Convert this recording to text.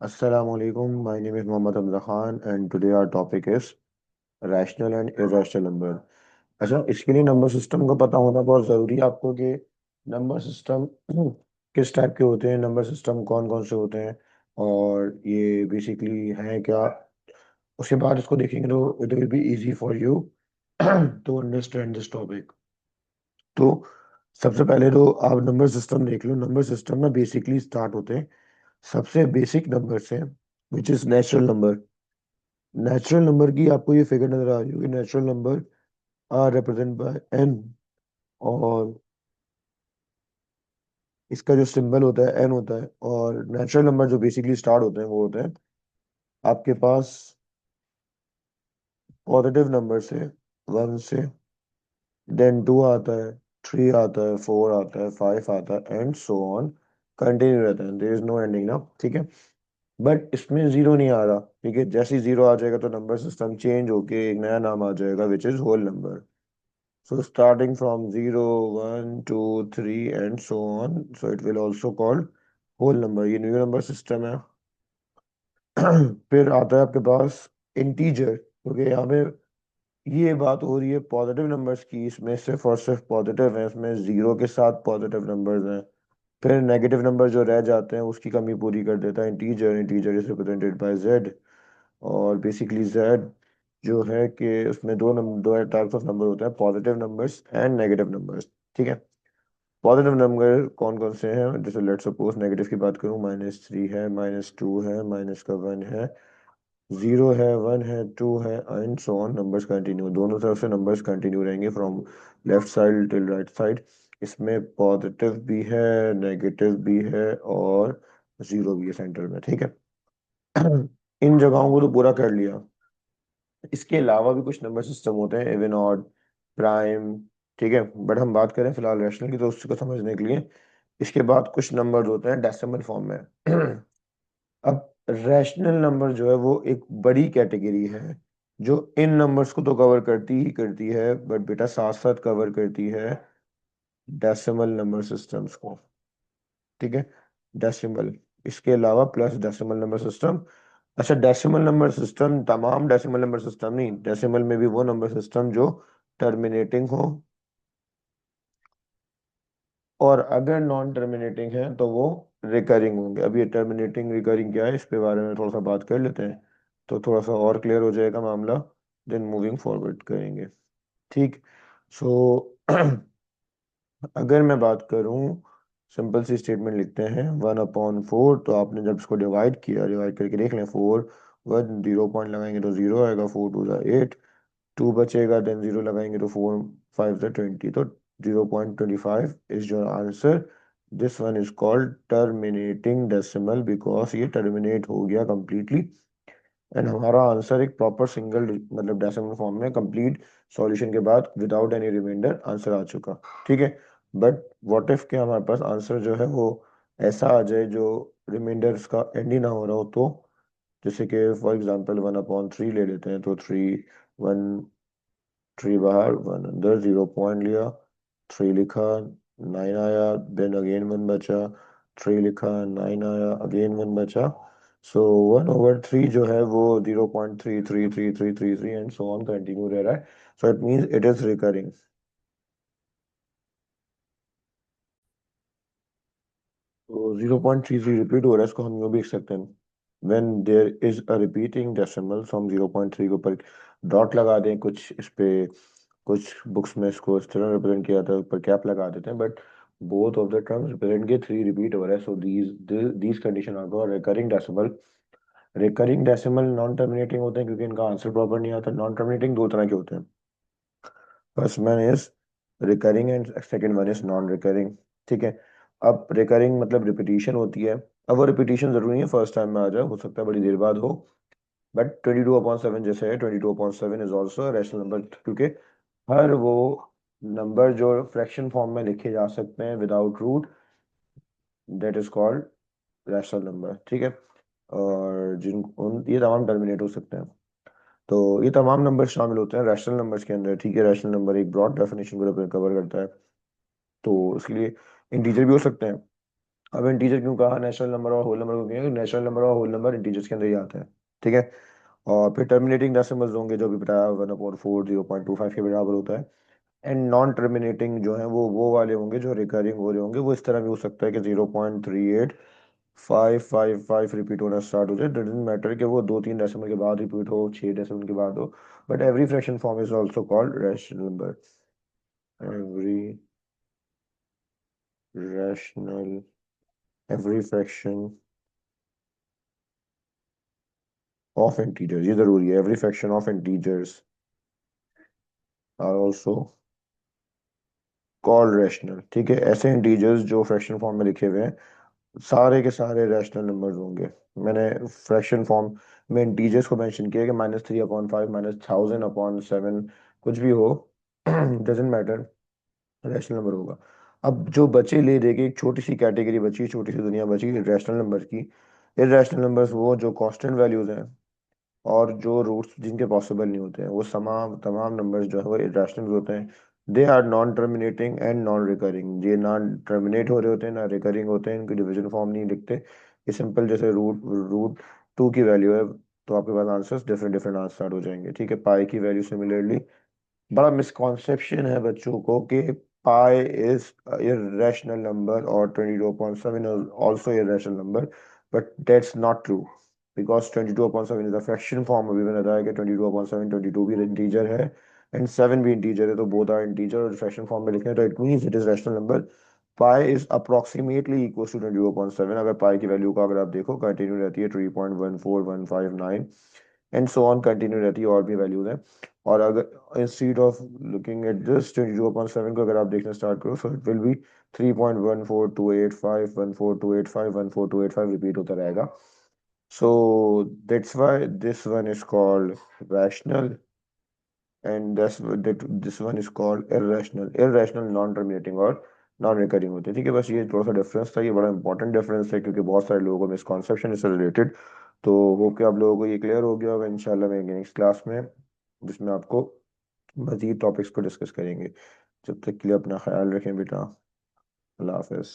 Assalamualaikum. My name is Mohammad Hamza Khan and today our topic is rational and irrational number. अच्छा, इसके लिए number system को पता होना बहुत ज़रूरी है आपको कि नंबर सिस्टम किस टाइप के होते हैं, नंबर सिस्टम कौन कौन से होते हैं और ये बेसिकली हैं क्या। उसके बाद इसको देखेंगे तो it will be easy for you to understand this topic. तो सबसे पहले तो आप नंबर सिस्टम देख लो। नंबर सिस्टम में बेसिकली स्टार्ट होते हैं सबसे बेसिक नंबर से, which is natural number. Natural number की आपको ये फिगर नजर आ रही होगी। Natural number are represent by N और इसका जो सिंबल होता है एन होता है। और नेचुरल नंबर जो बेसिकली स्टार्ट होते हैं वो होते हैं आपके पास पॉजिटिव नंबर से, वन से, देन टू आता है, थ्री आता है, फोर आता है, फाइव आता है एंड सो ऑन, कंटिन्यू रहता है। देयर इज नो एंडिंग ना, ठीक है। बट इसमें जीरो नहीं आ रहा, ठीक है। जैसे ही जीरो आ जाएगा तो नंबर सिस्टम चेंज होके एक नया नाम आ जाएगा which is whole number. So starting from 0, 1, 2, 3 and so on. So it will also called whole number। ये न्यू नंबर सिस्टम है। फिर आता है आपके पास इंटीजर, क्योंकि यहाँ पे ये बात हो रही है पॉजिटिव नंबर्स की। इसमें सिर्फ और सिर्फ पॉजिटिव है, इसमें जीरो के साथ पॉजिटिव नंबर्स हैं। फिर नेगेटिव नंबर जो रह जाते हैं उसकी कमी पूरी कर देता है integer. Integer is represented by Z. और बेसिकली जेड जो है कि उसमें दो टाइप्स ऑफ नंबर होते हैं, positive numbers and negative numbers, ठीक है। पॉजिटिव नंबर कौन कौन से हैं, जैसे लेट सपोज नेगेटिव की बात करूं, -3 है, -2 है, माइनस का 1 है, जीरो है, वन है, टू है and so on. Numbers continue, दोनों तरफ से नंबर्स कंटिन्यू रहेंगे from left side till right side. इसमें पॉजिटिव भी है, नेगेटिव भी है और जीरो भी है सेंटर में, ठीक है। इन जगहों को तो पूरा कर लिया। इसके अलावा भी कुछ नंबर सिस्टम होते हैं, इवन ऑड, प्राइम, ठीक है। बट हम बात करें फिलहाल रैशनल की, तो उसको समझने के लिए इसके बाद कुछ नंबर होते हैं डेसिमल फॉर्म में। अब रैशनल नंबर जो है वो एक बड़ी कैटेगरी है जो इन नंबर्स को तो कवर करती ही करती है, बट बेटा साथ साथ कवर करती है डेसिमल नंबर सिस्टम्स को, ठीक है। डेसिमल, इसके अलावा प्लस डेसिमल नंबर सिस्टम। अच्छा, डेसिमल नंबर सिस्टम, तमाम डेसिमल नंबर सिस्टम नहीं, डेसिमल में भी वो नंबर सिस्टम जो टर्मिनेटिंग हो, और अगर नॉन टर्मिनेटिंग है तो वो रिकरिंग होंगे। अब ये टर्मिनेटिंग रिकरिंग क्या है, इस पे बारे में थोड़ा सा बात कर लेते हैं तो थोड़ा सा और क्लियर हो जाएगा मामला। देन मूविंग फॉरवर्ड करेंगे, ठीक। सो अगर मैं बात करूं, सिंपल सी स्टेटमेंट लिखते हैं 1/4। तो आपने जब इसको डिवाइड किया, डिवाइड करके देख लें, फोर, वन, जीरो पॉइंट लगाएंगे तो जीरो आएगा, फोर टू ज़ा एट, टू बचेगा, देन जीरो लगाएंगे तो फोर फाइव ज़ा 20, तो 0.25 is your answer. This one is called terminating decimal because ये टर्मिनेट हो गया कंप्लीटली। एंड हमारा आंसर एक प्रॉपर सिंगल मतलब डेसिमल फॉर्म में कंप्लीट सॉल्यूशन के बाद विदाउट एनी रिमाइंडर आंसर आ चुका, ठीक है। बट व्हाट इफ के हमारे पास आंसर जो है वो ऐसा आ जाए जो रिमाइंडर का एंड ही ना हो रहा हो, तो जैसे कि फॉर एग्जांपल 1/3 ले लेते हैं, तो थ्री, वन, थ्री बाहर, वन अंदर, जीरो पॉइंट लिया, थ्री लिखा, नाइन आया, देन अगेन वन बचा, थ्री लिखा, नाइन आया, अगेन वन बचा। सो 1/3 जो है वो 0.333333 एंड सो ऑन कंटिन्यू रह रहा है। So it means it is recurring. तो 0.33 रिपीट हो रहा है, इसको हम यूँ भी लिख सकते हैं, when there is a repeating decimal from 0.3 के ऊपर डॉट लगा दें। कुछ इस पे कुछ बुक्स में इसको इस तरह रिप्रेजेंट किया जाता है, ऊपर कैप लगा देते हैं, but both of the terms represent के थ्री रिपीट हो रहा है। So these condition are called recurring decimal. Recurring decimal non terminating होते हैं क्योंकि इनका आंसर प्रॉपर नहीं आता। नॉन टर्मिनेटिंग दो तरह के होते हैं, first one is recurring and second one is non recurring, ठीक है। अब रिकरिंग मतलब रिपीटिशन होती है। अब वो रिपीटिशन जरूरी नहीं है फर्स्ट टाइम में आ जाए, हो सकता है बड़ी देर बाद हो। बट 22/7 जैसे है, 22/7 इज ऑल्सो रैशनल नंबर, क्योंकि हर वो नंबर जो फ्रैक्शन फॉर्म में लिखे जा सकते हैं without root, that is called rational number, ठीक है। और ये तमाम टर्मिनेट हो सकते हैं। तो ये तमाम नंबर शामिल होते हैं रैशनल नंबर्स के अंदर, ठीक है। रैशनल नंबर एक ब्रॉड डेफिनेशन को कवर करता है, तो उसके लिए इंटीजर भी हो सकते हैं, अब इंटीजर क्यों कहा नेचुरल नंबर और होल नंबर को, क्यों? नेचुरल नंबर और होल नंबर इंटीजर्स के अंदर ही आता है, ठीक है। और फिर टर्मिनेटिंग डेसिमल्स होंगे, जो भी बताया 1/4 0.25 के बराबर होता है। एंड नॉन टर्मिनेटिंग जो है वो वाले होंगे जो रिकरिंग हो रहे होंगे, वो इस तरह भी हो सकता है कि 0.38 555 रिपीट होना स्टार्ट हो जाए। डजेंट मैटर कि वो 2-3 डेसिमल के बाद रिपीट हो, 6 डेसिमल के बाद हो, but every fraction form is also called rational number. Every rational every fraction of integers, ये जरूरी है, every fraction of integers are also called rational, ठीक है। ऐसे इंटीजर्स जो फ्रैक्शन फॉर्म में लिखे हुए हैं सारे के सारे रैशनल नंबर्स होंगे। मैंने फ्रैक्शन फॉर्म में इंटीजर्स को मेंशन किया कि -3/5 -1000/7 कुछ भी हो, डजेंट मैटर, रैशनल नंबर होगा। अब जो बचे ले दे के एक छोटी सी कैटेगरी बची, छोटी सी दुनिया बची रैशनल नंबर की। इरैशनल नंबर्स वो जो कांस्टेंट वैल्यूज हैं और जो रूट्स जिनके पॉसिबल नहीं होते हैं, वो तमाम तमाम नंबर्स जो है वो इरेशनल होते हैं। They are non terminating and non recurring, ये ना टर्मिनेट हो रहे होते हैं ना रिकरिंग होते हैं, इनकी डिवीजन फॉर्म नहीं लिखते। ये सिंपल जैसे रूट रूट टू की वैल्यू है, तो आपके पास आंसर्स डिफरेंट डिफरेंट आंसर हो जाएंगे, ठीक है। पाई की वैल्यू सिमिलरली, बड़ा मिसकॉन्सेप्शन है बच्चों को कि पाई इज irrational नंबर और 22/7 is also irrational number, but that's not true, because 22/7 is a fraction form. अभी मैंने बताया कि 22/7 22 भी इंटीजर है एंड 7 भी इंटीजर है, तो बोथ आर इंटीजर और फ्रैक्शन फॉर्म में लिखना है, तो it means it is rational number. Pi is approximately equal to 22/7। अगर पाई की वैल्यू का अगर आप देखो कंटिन्यू रहती है 3.14159 एंड सो ऑन, कंटिन्यू रहती है, और भी वैल्यूज हैं। और अगर instead of looking at this 22/7 को अगर आप देखना स्टार्ट करो, so it will B 3.14285 14285 14285 repeat होता रहेगा। So that's why this one is called rational and this one is called irrational. Irrational non terminating और नॉन रिकरिंग होते हैं, ठीक है। बस ये थोड़ा सा डिफरेंस था, ये बड़ा इंपॉर्टेंट डिफरेंस है क्योंकि बहुत सारे लोगों को मिसकॉन्सेप्शन इससे रिलेटेड। तो होप कि आप लोगों को ये क्लियर हो गया होगा। इंशाल्लाह मैं नेक्स्ट क्लास में जिसमें आपको मजीद टॉपिक्स को डिस्कस करेंगे। जब तक के लिए अपना ख्याल रखें बेटा। अल्लाह हाफिज।